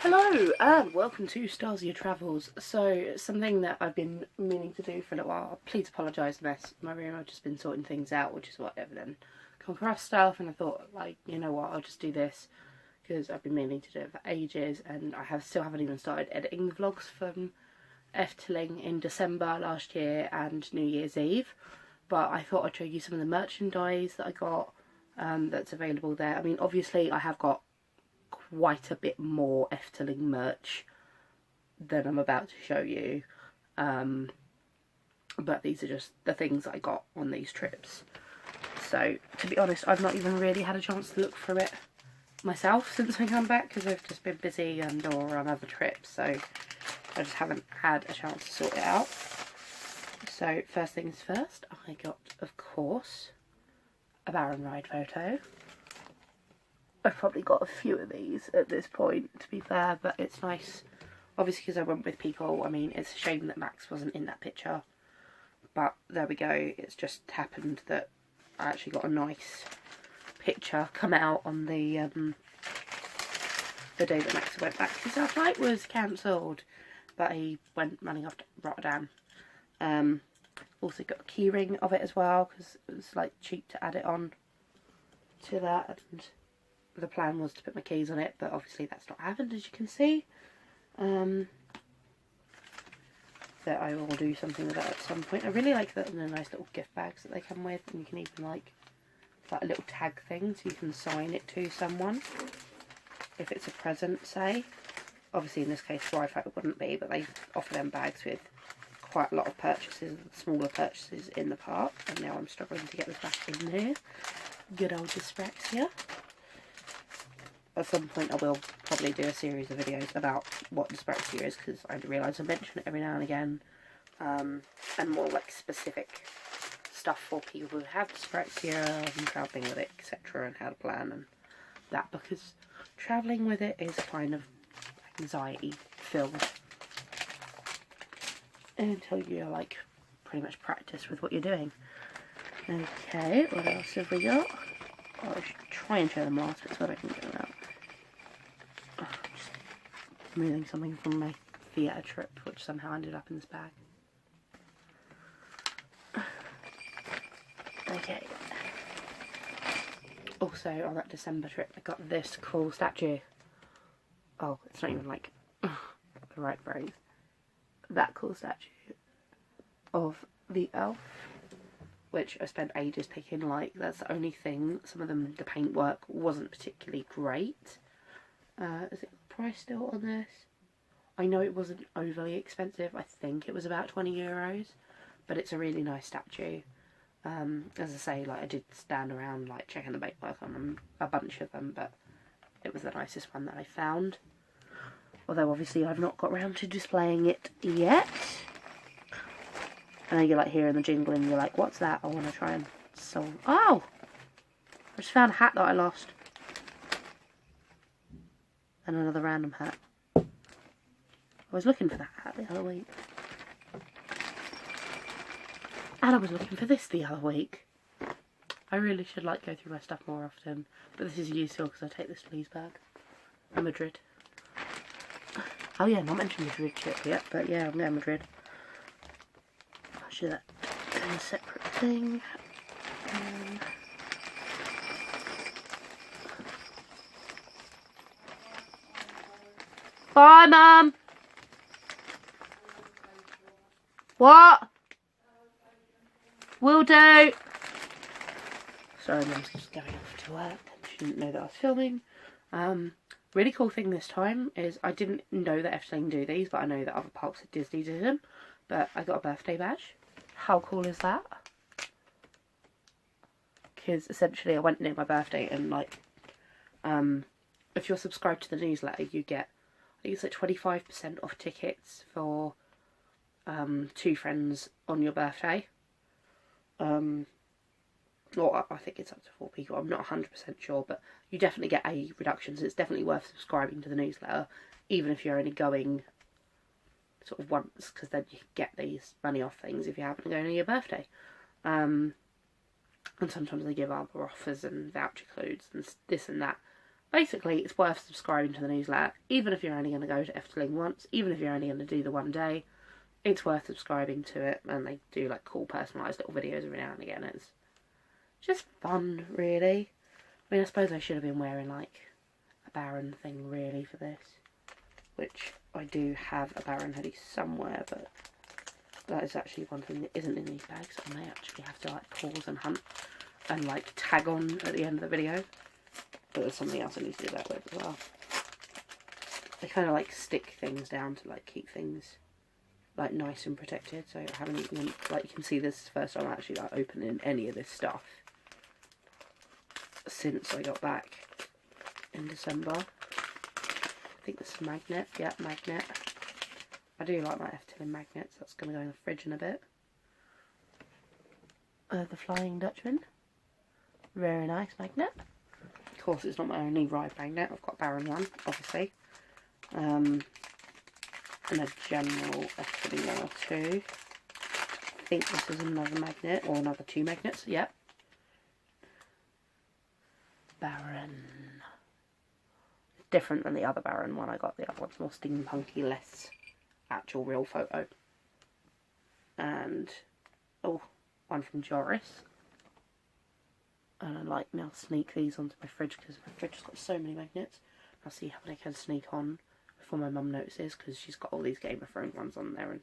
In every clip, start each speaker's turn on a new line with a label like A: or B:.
A: Hello and welcome to Stasia Travels. So, something that I've been meaning to do for a little while. Please apologise, mess my room. I've just been sorting things out, which is whatever. Then come across stuff, and I thought, like, you know what, I'll just do this because I've been meaning to do it for ages, and I still haven't even started editing the vlogs from Efteling in December last year and New Year's Eve. But I thought I'd show you some of the merchandise that I got that's available there. I mean, obviously, I have got quite a bit more Efteling merch than I'm about to show you, but these are just the things I got on these trips. So to be honest, I've not even really had a chance to look through it myself since I come back because I've just been busy and or on other trips, so I just haven't had a chance to sort it out. So first things first, I got, of course, a Baron ride photo. I've probably got a few of these at this point, to be fair, but it's nice, obviously, because I went with people. I mean, it's a shame that Max wasn't in that picture, but there we go. It's just happened that I actually got a nice picture come out on the day that Max went back because our flight was cancelled, but he went running off to Rotterdam. Also got a key ring of it as well because it was like cheap to add it on to that, and the plan was to put my keys on it, but obviously that's not happened, as you can see. But I will do something with that at some point. I really like the nice little gift bags that they come with, and you can even like a little tag thing so you can sign it to someone if it's a present, say. Obviously in this case Wi-Fi wouldn't be, but they offer them bags with quite a lot of purchases, smaller purchases in the park, and now I'm struggling to get this back in there. Good old dyspraxia. At some point I will probably do a series of videos about what dyspraxia is, because I realise I mention it every now and again, and more like specific stuff for people who have dyspraxia and travelling with it, etc., and how to plan and that, because travelling with it is kind of anxiety filled until you're like pretty much practice with what you're doing. Okay, what else have we got? Oh, I should try and show them last bit so I can get them out. Just moving something from my theatre trip, which somehow ended up in this bag. Okay. Also, on that December trip, I got this cool statue. Oh, it's not even like the right phrase. That cool statue of the elf, which I spent ages picking. Like, that's the only thing. Some of them, the paintwork wasn't particularly great. Is it the price still on this? I know it wasn't overly expensive. I think it was about €20, but it's a really nice statue. As I say, like, I did stand around like checking the paintwork on them, a bunch of them, but it was the nicest one that I found. Although obviously I've not got round to displaying it yet. I know you're like hearing the jingling, you're like, what's that? I want to try and solve. Oh! I just found a hat that I lost. And another random hat. I was looking for that hat the other week. And I was looking for this the other week. I really should like go through my stuff more often. But this is useful because I take this to Leesburg. And Madrid. Oh yeah, not mentioned Madrid trip yet, but yeah, I'm going to Madrid. I'll show that in a separate thing. Bye, Mum! What? Will do! Sorry, Mum's just going off to work. She didn't know that I was filming. Really cool thing this time is I didn't know that Efteling do these, but I know that other parks at Disney do them. But I got a birthday badge. How cool is that? Because essentially I went near my birthday and like, if you're subscribed to the newsletter, you get, I think it's like 25% off tickets for 2 friends on your birthday. Or I think it's up to 4 people, I'm not 100% sure, but you definitely get a reduction, so it's definitely worth subscribing to the newsletter, even if you're only going sort of once, because then you get these money off things if you happen to go on your birthday. And sometimes they give other offers and voucher codes and this and that. basically it's worth subscribing to the newsletter, even if you're only going to go to Efteling once, even if you're only going to do the one day. It's worth subscribing to it, and they do like cool personalised little videos every now and again. It's just fun, really. I mean, I suppose I should have been wearing like a Baron thing really for this, which I do have a Baron hoodie somewhere, but that is actually one thing that isn't in these bags. I may actually have to like pause and hunt and like tag on at the end of the video, but there's something else I need to do that with as well. They kind of like stick things down to like keep things like nice and protected, so I haven't even, like, you can see this is the first time I'm actually like opening any of this stuff since I got back in December. I think this is magnet, yeah, magnet. I do like my Efteling magnets. That's going to go in the fridge in a bit. The Flying Dutchman, very nice magnet. Of course it's not my only ride magnet, I've got Baron one obviously, and a general Efteling one or two. I think this is another magnet, or another 2 magnets, yep. Baron. Different than the other Baron one I got. The other one's more steampunky, less actual real photo. And, oh, one from Joris. And I like now sneak these onto my fridge because my fridge has got so many magnets. I'll see how many I can sneak on before my mum notices, because she's got all these Game of Thrones ones on there, and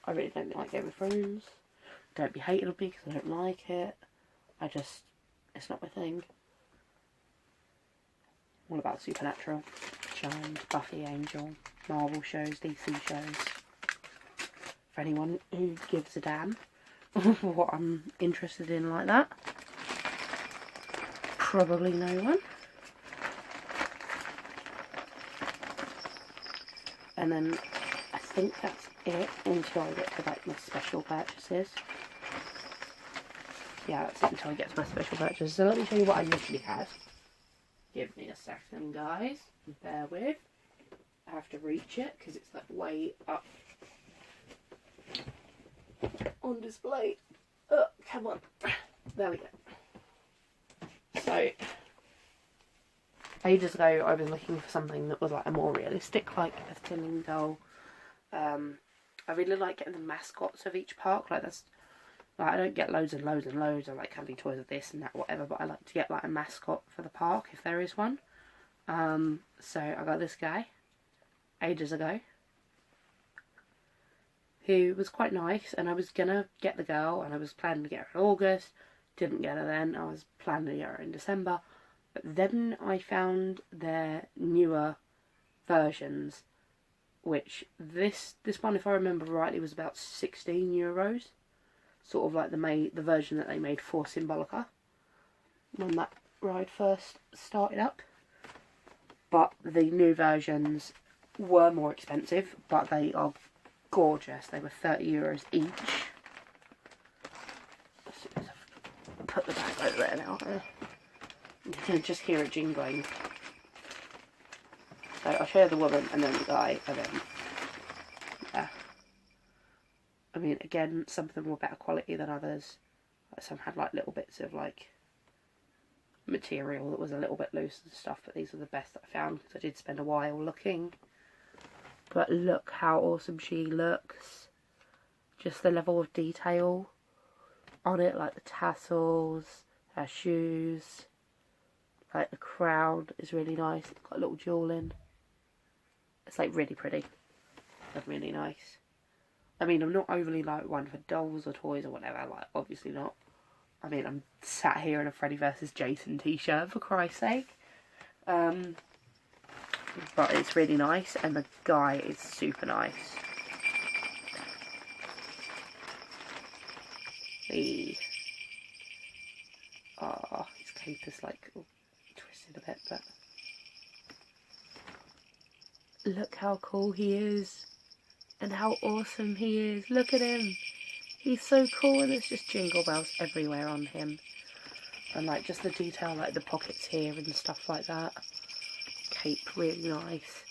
A: I really don't like Game of Thrones. Don't be hating on me because I don't like it. It's not my thing. All about Supernatural, Charmed, Buffy, Angel, Marvel shows, DC shows. For anyone who gives a damn what I'm interested in like that. Probably no one. And then I think that's it until I get to like my special purchases. Yeah, that's it until I get to my special purchases. So let me show you what I literally had. Give me a second, guys. Bear with. I have to reach it because it's like way up on display. Oh, come on. There we go. So, ages ago I was looking for something that was like a more realistic, like Efteling doll. I really like getting the mascots of each park. Like that's, like I don't get loads and loads and loads of like candy toys of this and that, whatever. But I like to get like a mascot for the park if there is one. So I got this guy ages ago, who was quite nice, and I was gonna get the girl, and I was planning to get her in August. Didn't get her then. I was planning to get her in December. But then I found their newer versions, which this one, if I remember rightly, was about €16. Sort of like the version that they made for Symbolica when that ride first started up. But the new versions were more expensive, but they are gorgeous. They were €30 each. As soon as I put the bag over there now, you can just hear it jingling. So I'll show you the woman and then the guy, and then yeah. I mean, again, some of them were better quality than others. Like some had like little bits of like material that was a little bit loose and stuff, but these were the best that I found because I did spend a while looking. But look how awesome she looks. Just the level of detail on it, like the tassels, her shoes, like the crown is really nice. It's got a little jewel in. It's like really pretty and really nice. I mean, I'm not overly like one for dolls or toys or whatever, like obviously not. I mean, I'm sat here in a Freddy vs Jason t-shirt, for Christ's sake. But it's really nice, and the guy is super nice. His cape is like twisted a bit, but look how cool he is, and how awesome he is. Look at him. He's so cool, and there's just jingle bells everywhere on him. And like just the detail, like the pockets here and stuff like that. Cape, really nice.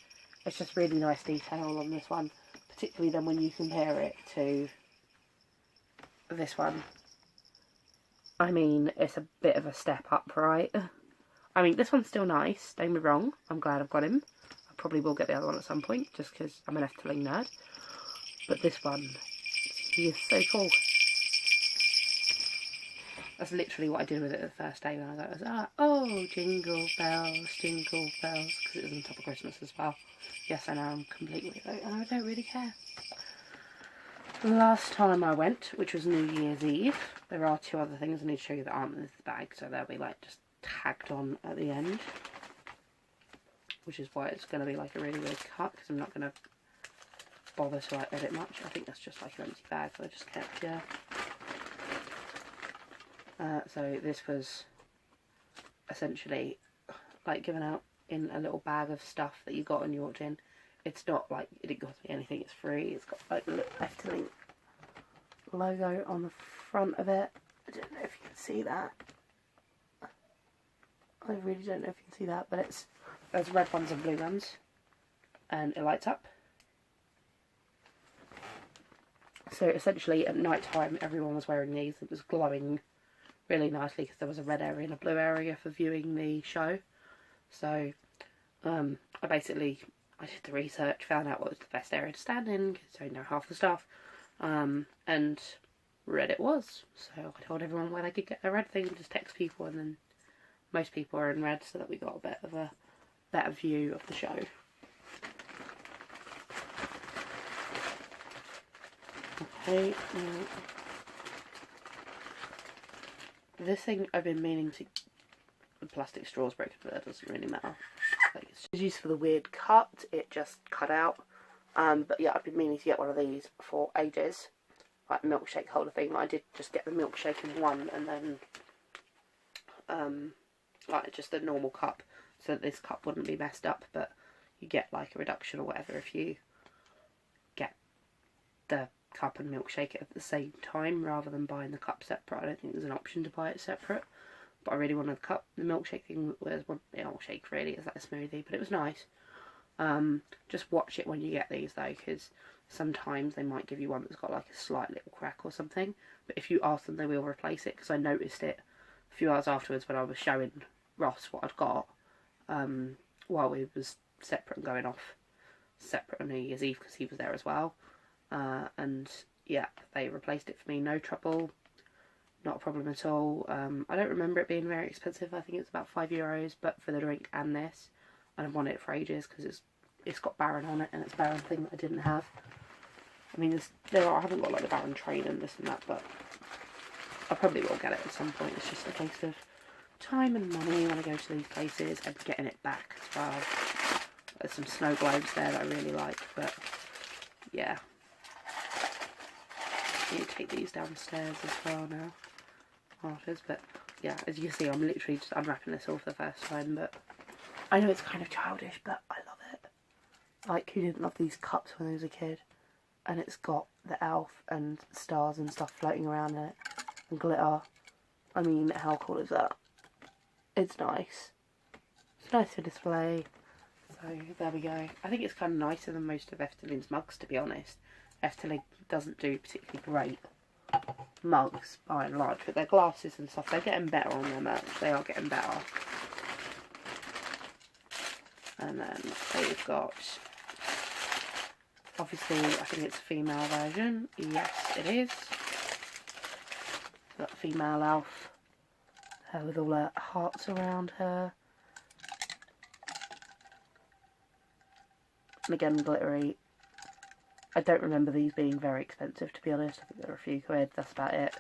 A: It's just really nice detail on this one. Particularly then when you compare it to this one. I mean, it's a bit of a step up, right? I mean, this one's still nice, don't get me wrong. I'm glad I've got him. I probably will get the other one at some point, just because I'm an Efteling nerd. But this one, he is so cool. That's literally what I did with it the first day when I got it. I was oh, jingle bells, because it was on top of Christmas as well. Yes, I know, I'm completely weirdo, and I don't really care. The last time I went, which was New Year's Eve, there are 2 other things I need to show you that aren't in this bag, so they'll be like just tagged on at the end. Which is why it's going to be like a really weird cut, because I'm not going to bother to like edit much. I think that's just like an empty bag that I just kept, yeah. So this was essentially like given out in a little bag of stuff that you got when you walked in. It's not like, it didn't cost me anything, it's free. It's got like the Efteling logo on the front of it. I don't know if you can see that. I really don't know if you can see that, but there's red ones and blue ones, and it lights up. So essentially at night time everyone was wearing these. It was glowing really nicely because there was a red area and a blue area for viewing the show. So I did the research, found out what was the best area to stand in, because I know half the stuff, and red it was. So I told everyone where they could get the red thing, just text people, and then most people are in red so that we got a bit of a better view of the show. Okay, this thing I've been meaning to... The plastic straw's broken, but that doesn't really matter. Like, it's used for the weird cut, it just cut out. But yeah, I've been meaning to get one of these for ages. Like milkshake holder thing. I did just get the milkshake in one, and then like just a normal cup, so that this cup wouldn't be messed up, but you get like a reduction or whatever if you get the cup and milkshake it at the same time rather than buying the cup separate. I don't think there's an option to buy it separate, but I really wanted the cup. The milkshake thing was one milkshake really, it's like a smoothie, but it was nice. Just watch it when you get these though, because sometimes they might give you one that's got like a slight little crack or something, but if you ask them they will replace it, because I noticed it a few hours afterwards when I was showing Ross what I'd got, while we was separate and going off separate on New Year's Eve because he was there as well, and yeah, they replaced it for me, no trouble, not a problem at all. I don't remember it being very expensive. I think it's about €5, but for the drink and this, and I've wanted it for ages because it's got Baron on it, and it's Baron thing that I didn't have. I mean, I haven't got like the Baron train and this and that, but I probably will get it at some point. It's just a case of time and money when I go to these places, and getting it back as well. There's some snow globes there that I really like, but yeah. I need to take these downstairs as well now afterwards, but yeah, as you can see, I'm literally just unwrapping this all for the first time, but I know it's kind of childish, but I love it. Like, who didn't love these cups when I was a kid? And it's got the elf and stars and stuff floating around in it, and glitter. I mean, how cool is that? It's nice. It's nice to display. So, there we go. I think it's kind of nicer than most of Efteling's mugs, to be honest. Efteling doesn't do particularly great mugs, by and large, but their glasses and stuff, they're getting better on their merch. They are getting better. And then they've got, obviously, I think it's a female version. Yes, it is. Got a female elf, her with all her hearts around her. And again, glittery. I don't remember these being very expensive, to be honest. I think they were a few quid, that's about it.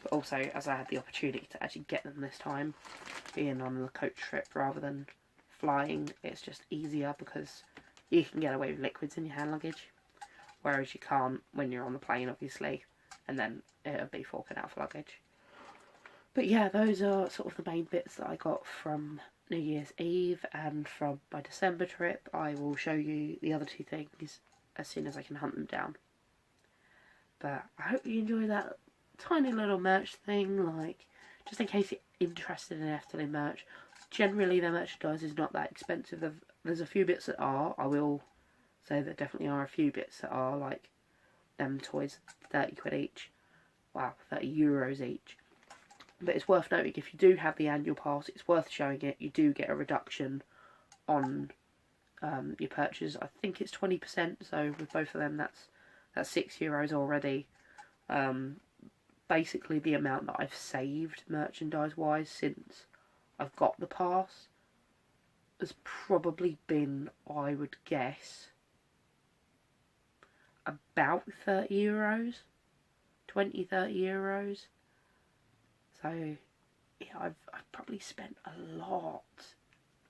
A: But also, as I had the opportunity to actually get them this time, being on the coach trip rather than flying, it's just easier because you can get away with liquids in your hand luggage, whereas you can't when you're on the plane, obviously, and then it'll be forking out for luggage. But yeah, those are sort of the main bits that I got from New Year's Eve, and from my December trip. I will show you the other two things as soon as I can hunt them down. But I hope you enjoy that tiny little merch thing, like, just in case you're interested in Efteling merch. Generally their merchandise is not that expensive. There's a few bits that are, I will say there definitely are a few bits that are, like them toys, 30 quid each. Wow, €30 each. But it's worth noting, if you do have the annual pass, it's worth showing it. You do get a reduction on your purchase. I think it's 20%, so with both of them that's €6 already. Basically the amount that I've saved merchandise wise since I've got the pass has probably been, I would guess, about €30, 20-30 euros. So yeah, I've probably spent a lot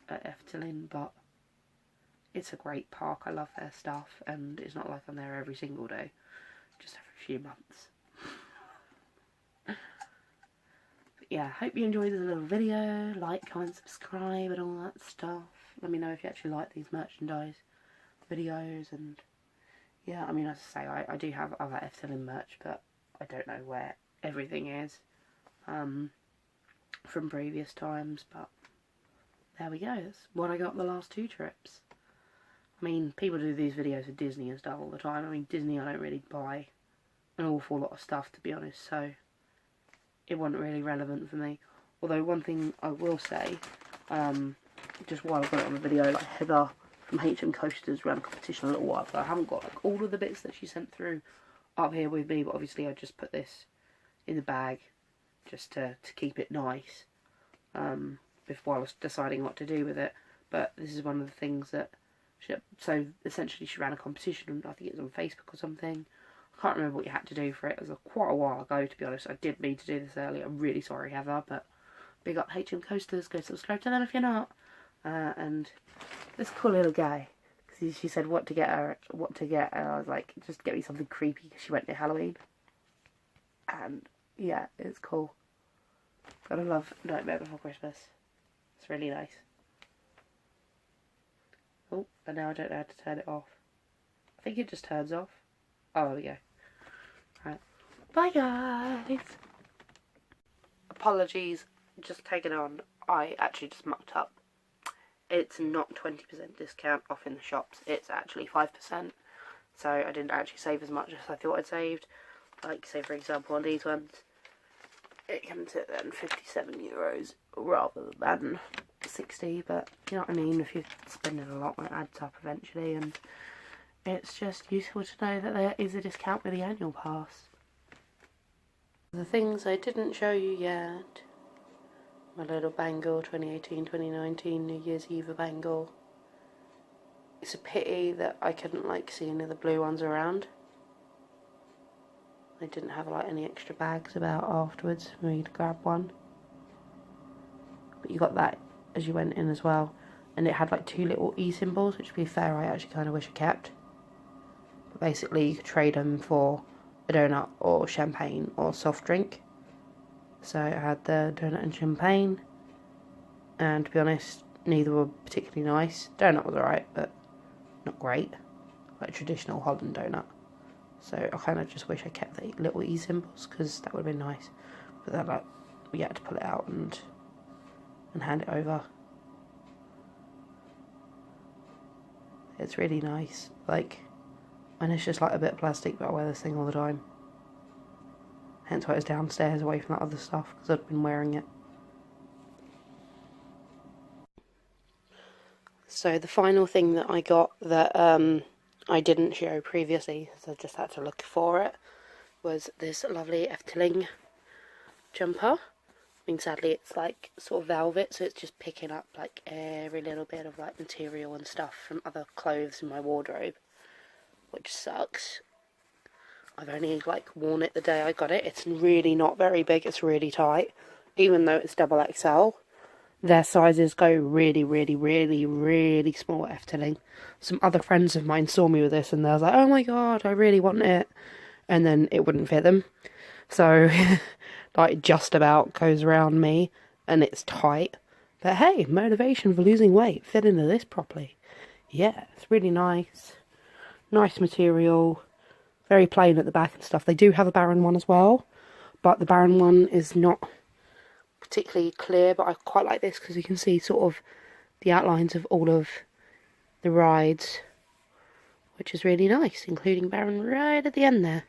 A: at Efteling, but it's a great park. I love their stuff, and it's not like I'm there every single day, just every few months. But yeah, hope you enjoyed this little video. Like, comment, subscribe and all that stuff. Let me know if you actually like these merchandise videos. And yeah, I mean, as I say, I do have other Efteling merch, but I don't know where everything is from previous times. But there we go, that's what I got the last 2 trips. I mean, people do these videos with Disney and stuff all the time. I mean, Disney, I don't really buy an awful lot of stuff, to be honest, so it wasn't really relevant for me. Although one thing I will say, just while I've got it on the video, like Heather from HM Coasters ran a competition a little while ago. I haven't got like all of the bits that she sent through up here with me, but obviously I just put this in the bag just to keep it nice before I was deciding what to do with it. But this is one of the things that so essentially she ran a competition, I think it was on Facebook or something. I can't remember what you had to do for it. It was quite a while ago, to be honest. I did mean to do this earlier. I'm really sorry, Heather, but big up HM Coasters. Go subscribe to them if you're not. And this cool little guy, because she said what to get her, and I was like, just get me something creepy, because she went to Halloween. And yeah, it's cool. Gotta love Nightmare Before Christmas. It's really nice. Oh, and now I don't know how to turn it off. I think it just turns off. Oh, there we go. Right. Bye, guys. Apologies, just taking on. I actually just mucked up. It's not 20% discount off in the shops. It's actually 5%. So I didn't actually save as much as I thought I'd saved. Like, say for example, on these ones, it comes at then €57 rather than 60, but you know what I mean, if you're spending a lot, it adds up eventually, and it's just useful to know that there is a discount with the annual pass. The things I didn't show you yet, my little bangle, 2018-2019 New Year's Eve bangle. It's a pity that I couldn't like see any of the blue ones around. I didn't have like any extra bags about afterwards for me to grab one. But you got that as you went in as well, and it had like 2 little E symbols, which to be fair I actually kind of wish I kept. But basically you could trade them for a donut or champagne or soft drink. So I had the donut and champagne, and to be honest, neither were particularly nice. Donut was alright, but not great, like traditional Holland donut. So I kind of just wish I kept the little E symbols, because that would have been nice. But then like we had to pull it out and hand it over. It's really nice, like, and it's just like a bit of plastic, but I wear this thing all the time. Hence why it's downstairs away from that other stuff, because I've been wearing it. So the final thing that I got that I didn't show previously, so I just had to look for it, was this lovely Efteling jumper. I mean, sadly it's like sort of velvet, so it's just picking up like every little bit of like material and stuff from other clothes in my wardrobe, which sucks. I've only like worn it the day I got it. It's really not very big, it's really tight, even though it's double XL. Their sizes go really, really, really, really small at Efteling. Some other friends of mine saw me with this and they was like, oh my god, I really want it. And then it wouldn't fit them. So, like, just about goes around me, and it's tight. But hey, motivation for losing weight, fit into this properly. Yeah, it's really nice. Nice material. Very plain at the back and stuff. They do have a Baron one as well, but the Baron one is not particularly clear, but I quite like this because you can see sort of the outlines of all of the rides, which is really nice, including Baron right at the end there.